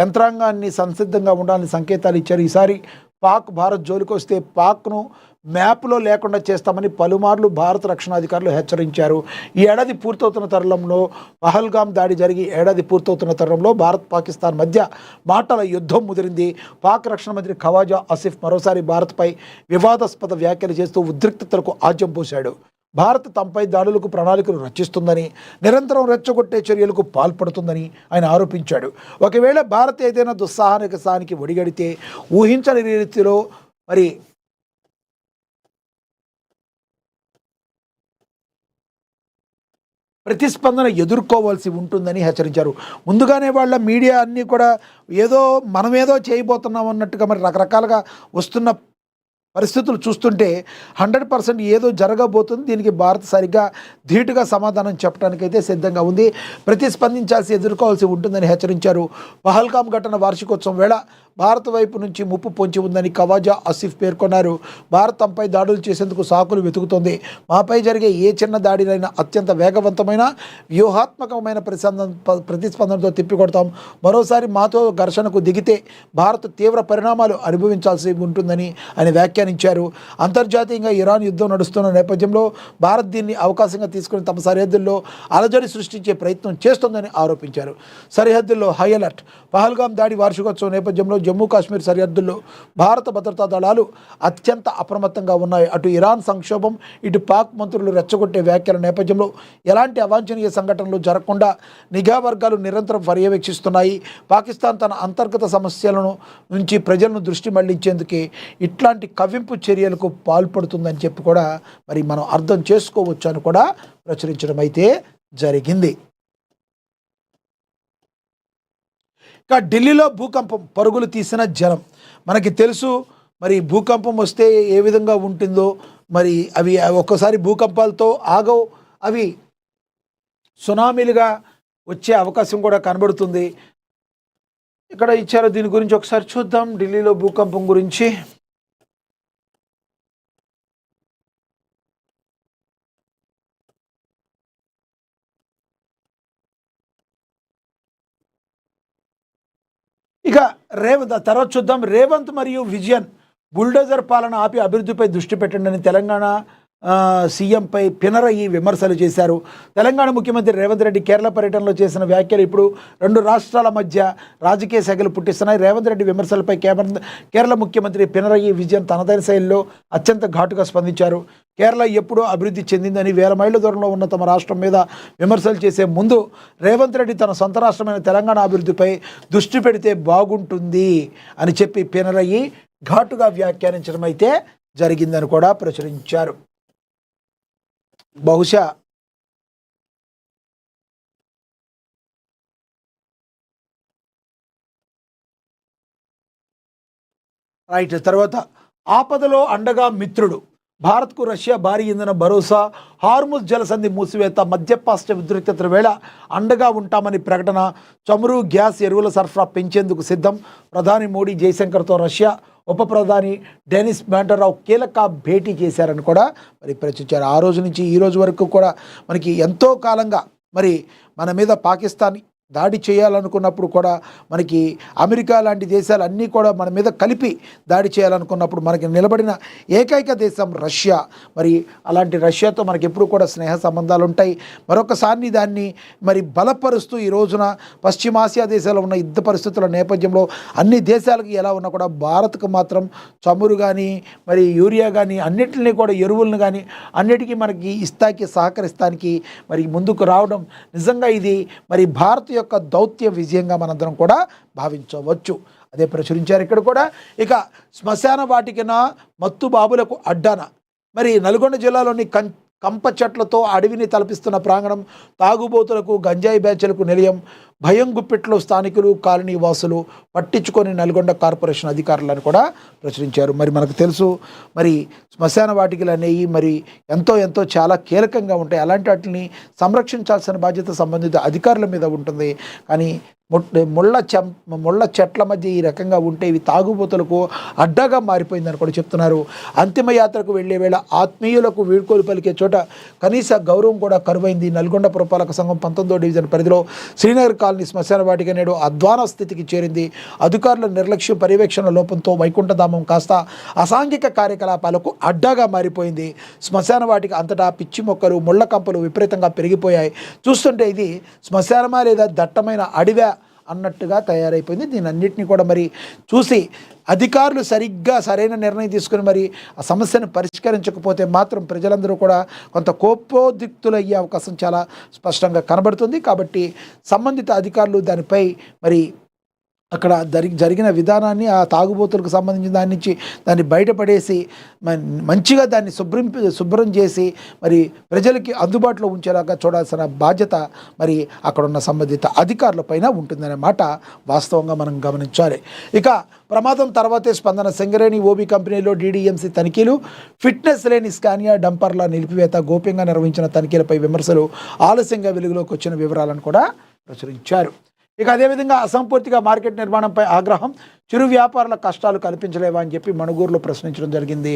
యంత్రాంగాన్ని సంసిద్ధంగా ఉండాలని సంకేతాలు ఇచ్చారు. ఈసారి పాక్ భారత్ జోలికి వస్తే పాక్ను మ్యాప్లో లేకుండా చేస్తామని పలుమార్లు భారత రక్షణ అధికారులు హెచ్చరించారు. ఈ ఏడాది పూర్తవుతున్న తరుణంలో పహల్గామ్ దాడి జరిగి ఏడాది పూర్తవుతున్న తరుణంలో భారత్ పాకిస్తాన్ మధ్య మాటల యుద్ధం ముదిరింది. పాక్ రక్షణ మంత్రి ఖవాజా ఆసిఫ్ మరోసారి భారత్పై వివాదాస్పద వ్యాఖ్యలు చేస్తూ ఉద్రిక్తతలకు ఆజ్యం పోశాడు. భారత్ తమపై దాడులకు ప్రణాళికలు రచిస్తుందని, నిరంతరం రెచ్చగొట్టే చర్యలకు పాల్పడుతుందని ఆయన ఆరోపించాడు. ఒకవేళ భారత్ ఏదైనా దుస్సాహసానికి ఒడిగడితే ఊహించని రీతిలో మరి ప్రతిస్పందన ఎదుర్కోవాల్సి ఉంటుందని హెచ్చరించారు. ముందుగానే వాళ్ళ మీడియా అన్నీ కూడా ఏదో మనమేదో చేయబోతున్నాం అన్నట్టుగా మరి రకరకాలుగా వస్తున్న పరిస్థితులు చూస్తుంటే 100% ఏదో జరగబోతుంది. దీనికి భారత్ సరిగ్గా ధీటుగా సమాధానం చెప్పడానికైతే సిద్ధంగా ఉంది. ప్రతిస్పందించాల్సి ఎదుర్కోవాల్సి ఉంటుందని హెచ్చరించారు. పహల్గామ్ ఘటన వార్షికోత్సవం వేళ భారత్ వైపు నుంచి ముప్పు పొంచి ఉందని ఖవాజా ఆసిఫ్ పేర్కొన్నారు. భారత్ తమపై దాడులు చేసేందుకు సాకులు వెతుకుతోంది. మాపై జరిగే ఏ చిన్న దాడినైనా అత్యంత వేగవంతమైన వ్యూహాత్మకమైన ప్రతిస్పందనతో తిప్పికొడతాం. మరోసారి మాతో ఘర్షణకు దిగితే భారత్ తీవ్ర పరిణామాలు అనుభవించాల్సి ఉంటుందని ఆయన వ్యాఖ్యానించారు. అంతర్జాతీయంగా ఇరాన్ యుద్ధం నడుస్తున్న నేపథ్యంలో భారత్ దీన్ని అవకాశంగా తీసుకుని తమ సరిహద్దుల్లో అలజడి సృష్టించే ప్రయత్నం చేస్తోందని ఆరోపించారు. సరిహద్దుల్లో హై అలర్ట్. పహల్గామ్ దాడి వార్షికోత్సవం నేపథ్యంలో జమ్మూ కాశ్మీర్ సరిహద్దుల్లో భారత భద్రతా దళాలు అత్యంత అప్రమత్తంగా ఉన్నాయి. అటు ఇరాన్ సంక్షోభం, ఇటు పాక్ మంత్రులు రెచ్చగొట్టే వ్యాఖ్యల నేపథ్యంలో ఎలాంటి అవాంఛనీయ సంఘటనలు జరగకుండా నిఘా వర్గాలు నిరంతరం పర్యవేక్షిస్తున్నాయి. పాకిస్తాన్ తన అంతర్గత సమస్యలను నుంచి ప్రజలను దృష్టి మళ్లించేందుకే ఇట్లాంటి కవ్వింపు చర్యలకు పాల్పడుతుందని చెప్పి కూడా మరి మనం అర్థం చేసుకోవచ్చు అని కూడా ప్రచురించడం అయితే జరిగింది. ఇక ఢిల్లీలో భూకంపం, పరుగులు తీసిన జనం. మనకి తెలుసు మరి భూకంపం వస్తే ఏ విధంగా ఉంటుందో. మరి అవి ఒక్కోసారి భూకంపాలతో ఆగవు, అవి సునామీలుగా వచ్చే అవకాశం కూడా కనబడుతుంది. ఇక్కడ ఇచ్చారో దీని గురించి ఒకసారి చూద్దాం. ఢిల్లీలో భూకంపం గురించి. ఇక తర్వాత చూద్దాం. రేవంత్ మరియు విజయన్ బుల్డోజర్ పాలన ఆపి అభివృద్ధిపై దృష్టి పెట్టండి అని తెలంగాణ సీఎంపై పినరయి విమర్శలు చేశారు. తెలంగాణ ముఖ్యమంత్రి రేవంత్ రెడ్డి కేరళ పర్యటనలో చేసిన వ్యాఖ్యలు ఇప్పుడు రెండు రాష్ట్రాల మధ్య రాజకీయ సెగలు పుట్టిస్తున్నాయి. రేవంత్ రెడ్డి విమర్శలపై కేరళ ముఖ్యమంత్రి పినరయి విజయన్ తనదైన శైలిలో అత్యంత ఘాటుగా స్పందించారు. కేరళ ఎప్పుడూ అభివృద్ధి చెందిందని, వేల మైళ్ళ దూరంలో ఉన్న తమ రాష్ట్రం మీద విమర్శలు చేసే ముందు రేవంత్ రెడ్డి తన సొంత రాష్ట్రమైన తెలంగాణ అభివృద్ధిపై దృష్టి పెడితే బాగుంటుంది అని చెప్పి పినరయి ఘాటుగా వ్యాఖ్యానించడం అయితే జరిగిందని కూడా ప్రచురించారు. బహుశా రైట్. తర్వాత ఆపదలో అండగా మిత్రుడు, భారత్కు రష్యా భారీ ఇంధన భరోసా, హార్ముజ్ జలసంధి మూసివేత, మధ్యపాశ్చాత్య ఉద్రిక్తతల వేళ అండగా ఉంటామని ప్రకటన, చమురు గ్యాస్ ఎరువుల సరఫరా పెంచేందుకు సిద్ధం, ప్రధాని మోడీ జయశంకర్తో రష్యా ఉప ప్రధాని డెనిస్ మ్యాంటరావు కీలక భేటీ చేశారని కూడా మరి ప్రచురించారు. ఆ రోజు నుంచి ఈ రోజు వరకు కూడా మనకి ఎంతో కాలంగా మరి మన మీద పాకిస్తాన్ దాడి చేయాలనుకున్నప్పుడు కూడా మనకి అమెరికా లాంటి దేశాలు అన్నీ కూడా మన మీద కలిపి దాడి చేయాలనుకున్నప్పుడు మనకి నిలబడిన ఏకైక దేశం రష్యా. మరి అలాంటి రష్యాతో మనకి ఎప్పుడు కూడా స్నేహ సంబంధాలు ఉంటాయి. మరొకసారి దాన్ని మరి బలపరుస్తూ ఈ రోజున పశ్చిమాసియా దేశాల్లో ఉన్న యుద్ధ పరిస్థితుల నేపథ్యంలో అన్ని దేశాలకు ఎలా ఉన్నా కూడా భారత్కు మాత్రం చమురు కానీ మరి యూరియా కానీ అన్నిటిని కూడా ఎరువులను కానీ అన్నిటికీ మనకి సహకరిస్తానికి మరి ముందుకు రావడం నిజంగా ఇది మరి భారత్ యొక్క దౌత్య విజయంగా మనందరం కూడా భావించవచ్చు. అదే ప్రచురించారు ఇక్కడ కూడా. ఇక శ్మశాన వాటికన మత్తు బాబులకు అడ్డాన, మరి నల్గొండ జిల్లాలోని కంప చెట్లతో అడవిని తలపిస్తున్న ప్రాంగణం, తాగుబోతులకు గంజాయి బ్యాచ్లకు నిలయం, భయం గుప్పిట్లో స్థానికులు కాలనీ వాసులు పట్టించుకొని నల్గొండ కార్పొరేషన్ అధికారులను కూడా ప్రచురించారు. మరి మనకు తెలుసు మరి శ్మశాన వాటికలు అనేవి మరి ఎంతో చాలా కీలకంగా ఉంటాయి. అలాంటి వాటిని సంరక్షించాల్సిన బాధ్యత సంబంధిత అధికారుల మీద ఉంటుంది. కానీ ముళ్ళ చెట్ల మధ్య ఈ రకంగా ఉంటే ఇవి తాగుబోతులకు అడ్డగా మారిపోయిందని కూడా చెప్తున్నారు. అంతిమయాత్రకు వెళ్లే వేళ ఆత్మీయులకు వీడ్కోలు పలికే చోట కనీస గౌరవం కూడా కరువైంది. నల్గొండ పురపాలక సంఘం 19వ డివిజన్ పరిధిలో శ్రీనగర్ కాలనీ శ్మశాన వాటిక నేడు అధ్వాన స్థితికి చేరింది. అధికారుల నిర్లక్ష్యం, పర్యవేక్షణ లోపంతో వైకుంఠధామం కాస్త అసాంఘిక కార్యకలాపాలకు అడ్డాగా మారిపోయింది. శ్మశాన వాటిక అంతటా పిచ్చి మొక్కలు, ముళ్ళ కంపలు విపరీతంగా పెరిగిపోయాయి. చూస్తుంటే ఇది శ్మశానమా లేదా దట్టమైన అడవా అన్నట్టుగా తయారైపోయింది. దీని అన్నింటినీ కూడా మరి చూసి అధికారులు సరైన నిర్ణయం తీసుకుని మరి ఆ సమస్యను పరిష్కరించకపోతే మాత్రం ప్రజలందరూ కూడా కొంత కోపోద్రిక్తులయ్యే అవకాశం చాలా స్పష్టంగా కనబడుతుంది. కాబట్టి సంబంధిత అధికారులు దానిపై మరి అక్కడ జరిగిన విధానాన్ని, ఆ తాగుబోతులకు సంబంధించిన దాని నుంచి దాన్ని బయటపడేసి మంచిగా దాన్ని శుభ్రం చేసి మరి ప్రజలకి అందుబాటులో ఉంచేలాగా చూడాల్సిన బాధ్యత మరి అక్కడ ఉన్న సంబంధిత అధికారులపైన ఉంటుందనే మాట వాస్తవంగా మనం గమనించాలి. ఇక ప్రమాదం తర్వాతే స్పందన, సింగరేణి ఓబీ కంపెనీలో డీడీఎంసీ తనిఖీలు, ఫిట్నెస్ లేని స్కానియా డంపర్ల నిలిపివేత, గోప్యంగా నిర్వహించిన తనిఖీలపై విమర్శలు, ఆలస్యంగా వెలుగులోకి వచ్చిన వివరాలను కూడా ప్రచురించారు. ఇక అదేవిధంగా అసంపూర్తిగా మార్కెట్ నిర్మాణంపై ఆగ్రహం, చిరు వ్యాపారుల కష్టాలు కల్పించలేవా అని చెప్పి మణుగూరులో ప్రశ్నించడం జరిగింది.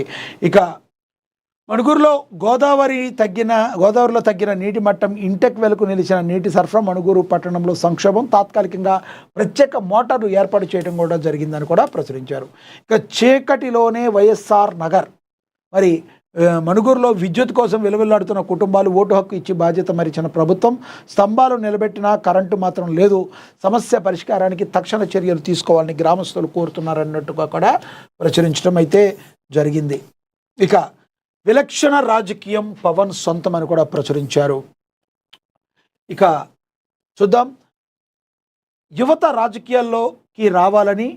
ఇక మణుగూరులో గోదావరిలో తగ్గిన నీటి మట్టం, ఇంటెక్ వెలుకు నిలిచిన నీటి సరఫరా, మణుగూరు పట్టణంలో సంక్షోభం, తాత్కాలికంగా ప్రత్యేక మోటార్లు ఏర్పాటు చేయడం కూడా జరిగిందని కూడా ప్రచురించారు. ఇక చీకటిలోనే వైఎస్ఆర్ నగర్, మరి మణుగూరులో విద్యుత్ కోసం విలువలాడుతున్న కుటుంబాలు ఓటు హక్కు ఇచ్చి బాధ్యత మరిచిన ప్రభుత్వం, స్తంభాలు నిలబెట్టినా కరెంటు మాత్రం లేదు, సమస్య పరిష్కారానికి తక్షణ చర్యలు తీసుకోవాలని గ్రామస్తులు కోరుతున్నారన్నట్టుగా కూడా ప్రచురించడం అయితే జరిగింది. ఇక విలక్షణ రాజకీయం పవన్ సొంతం అని కూడా ప్రచురించారు. ఇక చూద్దాం. యువత రాజకీయాల్లోకి రావాలని,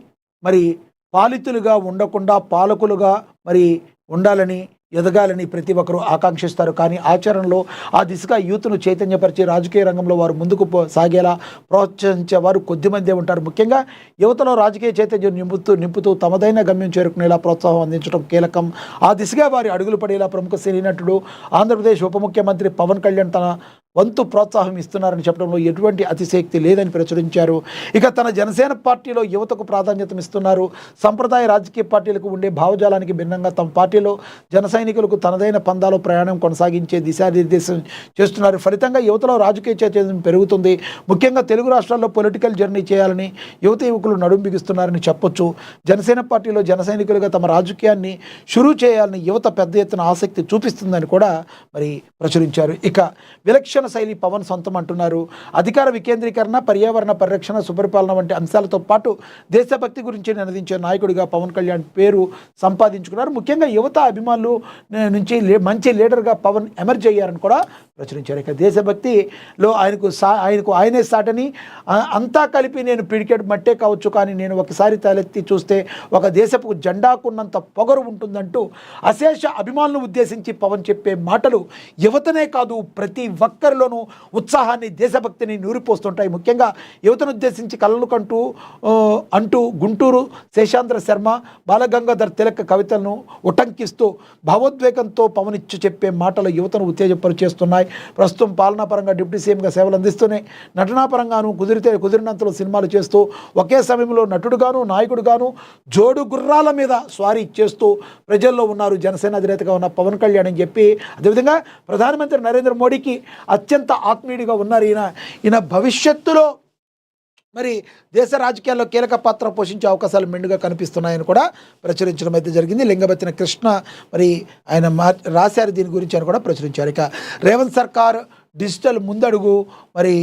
మరి పాలితులుగా ఉండకుండా పాలకులుగా మరి ఉండాలని, ఎదగాలని ప్రతి ఒక్కరూ ఆకాంక్షిస్తారు. కానీ ఆచరణలో ఆ దిశగా యూత్ను చైతన్యపరిచి రాజకీయ రంగంలో వారు ముందుకు సాగేలా ప్రోత్సహించేవారు కొద్దిమందే ఉంటారు. ముఖ్యంగా యువతలో రాజకీయ చైతన్యం నింపుతూ తమదైన గమ్యం చేరుకునేలా ప్రోత్సాహం అందించడం కీలకం. ఆ దిశగా వారి అడుగులు పడేలా ప్రముఖ సినీ నటుడు, ఆంధ్రప్రదేశ్ ఉప ముఖ్యమంత్రి పవన్ కళ్యాణ్ తన వంతు ప్రోత్సాహం ఇస్తున్నారని చెప్పడంలో ఎటువంటి అతిశయోక్తి లేదని ప్రచురించారు. ఇక తన జనసేన పార్టీలో యువతకు ప్రాధాన్యత ఇస్తున్నారు. సంప్రదాయ రాజకీయ పార్టీలకు ఉండే భావజాలానికి భిన్నంగా తమ పార్టీలో జన సైనికులకు తనదైన పందాలో ప్రయాణం కొనసాగించే దిశానిర్దేశం చేస్తున్నారు. ఫలితంగా యువతలో రాజకీయ చైతన్యం పెరుగుతుంది. ముఖ్యంగా తెలుగు రాష్ట్రాల్లో పొలిటికల్ జర్నీ చేయాలని యువత యువకులు నడుం బిగిస్తున్నారని చెప్పొచ్చు. జనసేన పార్టీలో జన సైనికులుగా తమ రాజకీయాన్ని షురూ చేయాలని యువత పెద్ద ఎత్తున ఆసక్తి చూపిస్తుందని కూడా మరి ప్రచురించారు. ఇక విలక్షణ శైలి పవన్ సొంతం అంటున్నారు. అధికార వికేంద్రీకరణ, పర్యావరణ పరిరక్షణ, సుపరిపాలన వంటి అంశాలతో పాటు దేశభక్తి గురించి నినదించే నాయకుడిగా పవన్ కళ్యాణ్ పేరు సంపాదించుకున్నారు. ముఖ్యంగా యువత అభిమానులు నుంచి మంచి లీడర్గా పవన్ ఎమర్జ్ అయ్యారని కూడా ప్రచురించారు. ఇక దేశభక్తిలో ఆయనకు ఆయనే సాటని, అంతా కలిపి నేను పిడికెట్ మట్టే కావచ్చు కానీ నేను ఒకసారి తలెత్తి చూస్తే ఒక దేశపు జెండాకున్నంత పొగరు ఉంటుందంటూ అశేష అభిమానులను ఉద్దేశించి పవన్ చెప్పే మాటలు యువతనే కాదు ప్రతి ఒక్కరిలోనూ ఉత్సాహాన్ని, దేశభక్తిని నూరిపోస్తుంటాయి. ముఖ్యంగా యువతను ఉద్దేశించి కలలు అంటూ గుంటూరు శేషాంధ్ర శర్మ, బాలగంగాధర్ తిలక్ కవితలను ఉటంకిస్తూ భావోద్వేగంతో పవన్ ఇచ్చి చెప్పే మాటలు యువతను ఉత్తేజపరిచేస్తున్నాయి. ప్రస్తుతం పాలనాపరంగా డిప్యూటీ సీఎంగా సేవలు అందిస్తూనే నటనాపరంగాను కుదిరినంతలో సినిమాలు చేస్తూ ఒకే సమయంలో నటుడుగాను నాయకుడుగాను జోడు గుర్రాల మీద స్వారీ చేస్తూ ప్రజల్లో ఉన్నారు జనసేన అధినేతగా ఉన్న పవన్ కళ్యాణ్ అని చెప్పి, అదేవిధంగా ప్రధానమంత్రి నరేంద్ర మోడీకి అత్యంత ఆత్మీయుడిగా ఉన్నారు. ఈయన భవిష్యత్తులో మరి దేశ రాజకీయాల్లో కీలక పాత్ర పోషించే అవకాశాలు మెండుగా కనిపిస్తున్నాయని కూడా ప్రచురించడం అయితే జరిగింది. లింగబత్తిన కృష్ణ మరి ఆయన రాశారు దీని గురించి అని కూడా ప్రచురించారు. ఇక రేవంత్ సర్కార్ డిజిటల్ ముందడుగు, మరి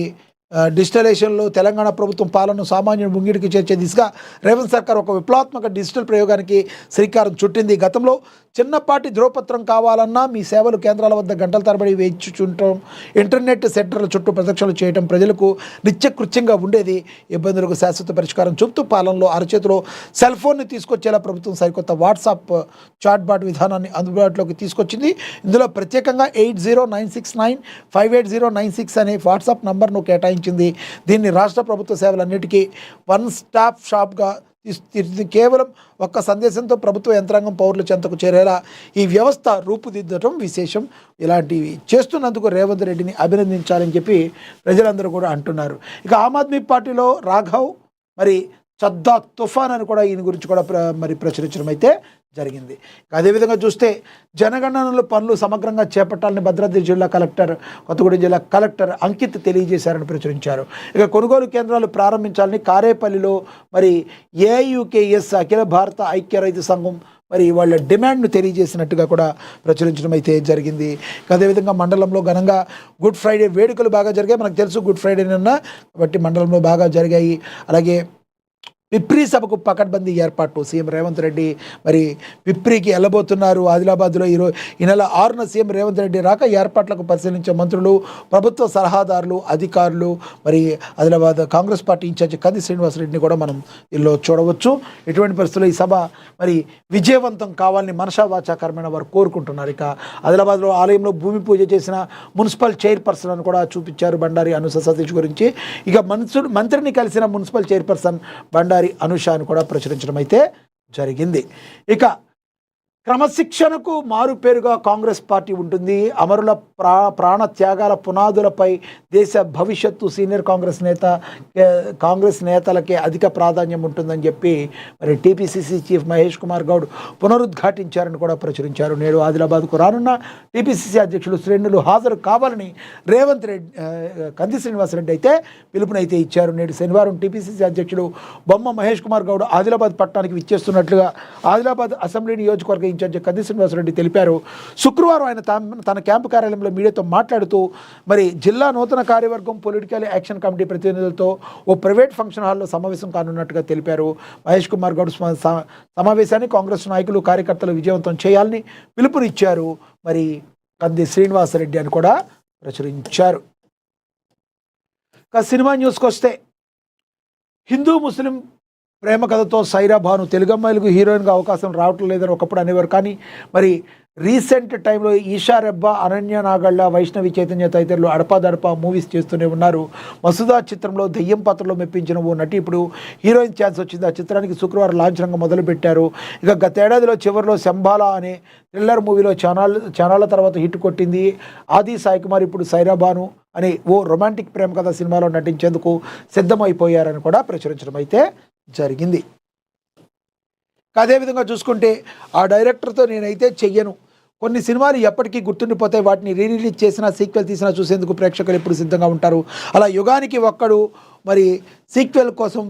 డిజిటలైజేషన్లో తెలంగాణ ప్రభుత్వం పాలన సామాన్యుడు ముంగిడికి చేర్చే దిశగా రేవంత్ సర్కార్ ఒక విప్లవాత్మక డిజిటల్ ప్రయోగానికి శ్రీకారం చుట్టింది. గతంలో చిన్నపాటి ధ్రువపత్రం కావాలన్నా మీ సేవలు కేంద్రాల వద్ద గంటల తరబడి వేయించుంటాం, ఇంటర్నెట్ సెంటర్ల చుట్టూ ప్రదక్షిణలు చేయడం ప్రజలకు నిత్యకృత్యంగా ఉండేది. ఇబ్బందులకు శాశ్వత పరిష్కారం చూపుతూ పాలనలో అరచేతిలో సెల్ ఫోన్ని తీసుకొచ్చేలా ప్రభుత్వం సరికొత్త వాట్సాప్ చాట్బాట్ విధానాన్ని అందుబాటులోకి తీసుకొచ్చింది. ఇందులో ప్రత్యేకంగా 8096958096 అనే వాట్సాప్ నంబర్ను కేటాయించింది. దీన్ని రాష్ట్ర ప్రభుత్వ సేవలన్నిటికీ వన్ స్టాప్ షాప్గా కేవలం ఒక్క సందేశంతో ప్రభుత్వ యంత్రాంగం పౌరుల చెంతకు చేరేలా ఈ వ్యవస్థ రూపుదిద్దటం విశేషం. ఇలాంటివి చేస్తున్నందుకు రేవంత్ రెడ్డిని అభినందించాలని చెప్పి ప్రజలందరూ కూడా అంటున్నారు. ఇక ఆమ్ ఆద్మీ పార్టీలో రాఘవ్ మరి చద్దా తుఫాన్ అని కూడా ఈయన గురించి కూడా మరి ప్రచురించడం అయితే జరిగింది. అదేవిధంగా చూస్తే జనగణనలో పనులు సమగ్రంగా చేపట్టాలని భద్రాద్రి జిల్లా కలెక్టర్, కొత్తగూడెం జిల్లా కలెక్టర్ అంకిత్ తెలియజేశారని ప్రచురించారు. ఇక కొనుగోలు కేంద్రాలు ప్రారంభించాలని కారేపల్లిలో మరి ఏయుకేఎస్ అఖిల భారత ఐక్య రైతు సంఘం మరి వాళ్ళ డిమాండ్ను తెలియజేసినట్టుగా కూడా ప్రచురించడం అయితే జరిగింది. అదేవిధంగా మండలంలో ఘనంగా గుడ్ ఫ్రైడే వేడుకలు బాగా జరిగాయి. మనకు తెలుసు గుడ్ ఫ్రైడే నిన్న, కాబట్టి మండలంలో బాగా జరిగాయి. అలాగే పిప్రి సభకు పకడ్బందీ ఏర్పాటు, సీఎం రేవంత్ రెడ్డి మరి పిప్రికి వెళ్ళబోతున్నారు. ఆదిలాబాద్లో ఈ నెల 6న సీఎం రేవంత్ రెడ్డి రాక ఏర్పాట్లకు పరిశీలించే మంత్రులు, ప్రభుత్వ సలహాదారులు, అధికారులు, మరి ఆదిలాబాద్ కాంగ్రెస్ పార్టీ ఇన్ఛార్జి కంది శ్రీనివాసరెడ్డిని కూడా మనం ఇందులో చూడవచ్చు. ఇటువంటి పరిస్థితుల్లో ఈ సభ మరి విజయవంతం కావాలని మనసా వాచాకరమైన వారు కోరుకుంటున్నారు. ఇక ఆదిలాబాద్లో ఆలయంలో భూమి పూజ చేసిన మున్సిపల్ చైర్పర్సన్ అని కూడా చూపించారు బండారి అనుష సతీష్ గురించి. ఇక మంత్రిని కలిసిన మున్సిపల్ చైర్పర్సన్ బండారి అనుషాను కూడా ప్రచురించడం అయితే జరిగింది. ఇక క్రమశిక్షణకు మారుపేరుగా కాంగ్రెస్ పార్టీ ఉంటుంది. అమరుల ప్రాణ త్యాగాల పునాదులపై దేశ భవిష్యత్తు సీనియర్ కాంగ్రెస్ నేతలకే అధిక ప్రాధాన్యం ఉంటుందని చెప్పి మరి టీపీసీసీ చీఫ్ మహేష్ కుమార్ గౌడ్ పునరుద్ఘాటించారని కూడా ప్రచురించారు. నేడు ఆదిలాబాద్కు రానున్న టీపీసీసీ అధ్యక్షులు శ్రేణులు హాజరు కావాలని రేవంత్ రెడ్డి కంది శ్రీనివాసరెడ్డి అయితే పిలుపునైతే ఇచ్చారు. నేడు శనివారం టీపీసీసీ అధ్యక్షుడు బొమ్మ మహేష్ కుమార్ గౌడ్ ఆదిలాబాద్ పట్టణానికి విచ్చేస్తున్నట్లుగా ఆదిలాబాద్ అసెంబ్లీ నియోజకవర్గ ఇన్ఛార్జి కంది శ్రీనివాసరెడ్డి తెలిపారు. శుక్రవారం ఆయన తన క్యాంపు కార్యాలయంలో మీడియాతో మాట్లాడుతూ మరి జిల్లా నూతన కార్యవర్గం పొలిటికల్ యాక్షన్ కమిటీ ప్రతినిధులతో ఓ ప్రైవేట్ ఫంక్షన్ హాల్లో సమావేశం కానున్నట్టుగా తెలిపారు. మహేష్ కుమార్ గౌడ్ సమావేశాన్ని కాంగ్రెస్ నాయకులు కార్యకర్తలు విజయవంతం చేయాలని పిలుపునిచ్చారు. మరి కంది శ్రీనివాసరెడ్డి అని కూడా ప్రచురించారు. సినిమా న్యూస్కి వస్తే హిందూ ముస్లిం ప్రేమ కథతో సైరా భాను తెలుగు అమ్మాయిలకు హీరోయిన్గా అవకాశం రావటం లేదని ఒకప్పుడు అనేవారు. కానీ మరి రీసెంట్ టైంలో ఈషా రెబ్బా, అనన్య నాగళ్ళ, వైష్ణవి చైతన్య తదితరులు అడపాదడపా మూవీస్ చేస్తూనే ఉన్నారు. మసూదా చిత్రంలో దెయ్యం పాత్రలో మెప్పించిన ఓ నటి ఇప్పుడు హీరోయిన్ ఛాన్స్ వచ్చింది. ఆ చిత్రానికి శుక్రవారం లాంఛ్ రంగం మొదలుపెట్టారు. ఇక గతేడాదిలో చివరిలో శంబాలా అనే థ్రిల్లర్ మూవీలో చానాళ్ళ తర్వాత హిట్ కొట్టింది. ఆది సాయి కుమార్ ఇప్పుడు సైరాబాను అనే ఓ రొమాంటిక్ ప్రేమ కథ సినిమాలో నటించేందుకు సిద్ధమైపోయారని కూడా ప్రచురించడం అయితే జరిగింది. అదేవిధంగా చూసుకుంటే ఆ డైరెక్టర్తో నేనైతే చెయ్యను, కొన్ని సినిమాలు ఎప్పటికీ గుర్తుండిపోతాయి, వాటిని రిలీజ్ చేసినా సీక్వెల్ తీసినా చూసేందుకు ప్రేక్షకులు ఎప్పుడు సిద్ధంగా ఉంటారు. అలా యుగానికి ఒక్కడు మరి సీక్వెల్ కోసం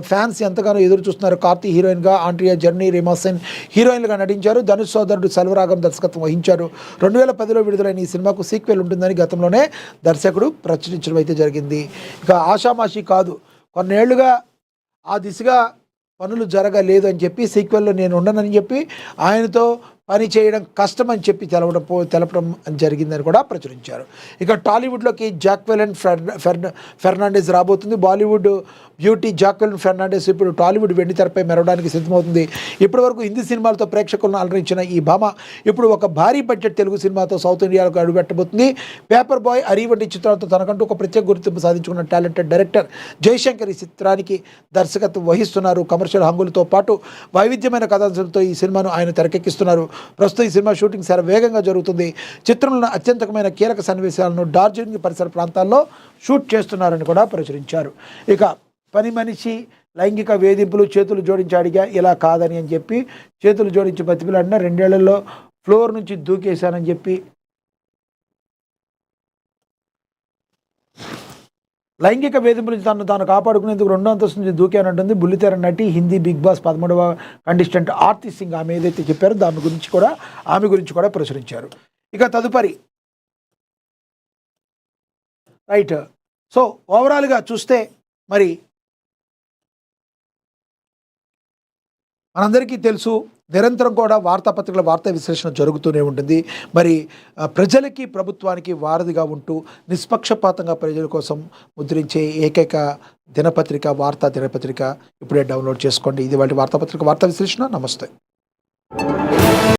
ఫ్యాన్స్ ఎంతగానో ఎదురు చూస్తున్నారు. కార్తీ హీరోయిన్గా, ఆండ్రియా జర్నీ రేమాసెన్ హీరోయిన్లుగా నటించారు. ధనుష్ సోదరుడు సెల్వరాగం దర్శకత్వం వహించారు. 2010లో విడుదలైన ఈ సినిమాకు సీక్వెల్ ఉంటుందని గతంలోనే దర్శకుడు ప్రచురించడం అయితే జరిగింది. ఇక ఆషామాషి కాదు, కొన్నేళ్లుగా ఆ దిశగా పనులు జరగలేదు అని చెప్పి సీక్వెల్లో నేను ఉండనని చెప్పి ఆయనతో పని చేయడం కష్టమని చెప్పి తెలపడం జరిగిందని కూడా ప్రచురించారు. ఇక టాలీవుడ్లోకి జాక్వెలిన్ ఫెర్నాండెస్ రాబోతుంది. బాలీవుడ్ బ్యూటీ జాక్వెలిన్ ఫెర్నాండెస్ ఇప్పుడు టాలీవుడ్ వెండితెరపై మెరవడానికి సిద్ధమవుతుంది. ఇప్పటివరకు హిందీ సినిమాలతో ప్రేక్షకులను అలరించిన ఈ భామ ఇప్పుడు ఒక భారీ బడ్జెట్ తెలుగు సినిమాతో సౌత్ ఇండియాకు అడుగుపెట్టబోతుంది. పేపర్ బాయ్, అరీ వంటి చిత్రాలతో తనకంటూ ఒక ప్రత్యేక గుర్తింపు సాధించుకున్న టాలెంటెడ్ డైరెక్టర్ జయశంకర్ ఈ చిత్రానికి దర్శకత్వం వహిస్తున్నారు. కమర్షియల్ హంగులతో పాటు వైవిధ్యమైన కథాంశంతో ఈ సినిమాను ఆయన తెరకెక్కిస్తున్నారు. ప్రస్తుతం ఈ సినిమా షూటింగ్ చాలా వేగంగా జరుగుతుంది. చిత్రంలో అత్యంతకమైన కీలక సన్నివేశాలను డార్జిలింగ్ పరిసర ప్రాంతాల్లో షూట్ చేస్తున్నారని కూడా ప్రచురించారు. ఇక పని మనిషి లైంగిక వేధింపులు, చేతులు జోడించి అడిగా, ఇలా కాదని అని చెప్పి చేతులు జోడించి బతికిలాడిన 2 ఏళ్లలో ఫ్లోర్ నుంచి దూకేశానని చెప్పి లైంగిక వేధింపుల నుంచి తాను కాపాడుకునేందుకు 2వ అంతస్తు నుంచి దూకానంటుంది బుల్లితెర నటి, హిందీ బిగ్ బాస్ 13వ కంటెస్టెంట్ ఆర్తి సింగ్. ఆమె ఏదైతే చెప్పారో ఆమె గురించి కూడా ప్రచురించారు. ఇక తదుపరి రైట్. సో ఓవరాల్గా చూస్తే మరి మనందరికీ తెలుసు, నిరంతరం కూడా వార్తాపత్రికల వార్తా విశ్లేషణ జరుగుతూనే ఉంటుంది. మరి ప్రజలకి, ప్రభుత్వానికి వారధిగా ఉంటూ నిష్పక్షపాతంగా ప్రజల కోసం ముద్రించే ఏకైక దినపత్రిక వార్తా దినపత్రిక. ఇప్పుడే డౌన్లోడ్ చేసుకోండి. ఇది వాటి వార్తాపత్రిక వార్తా విశ్లేషణ. నమస్తే.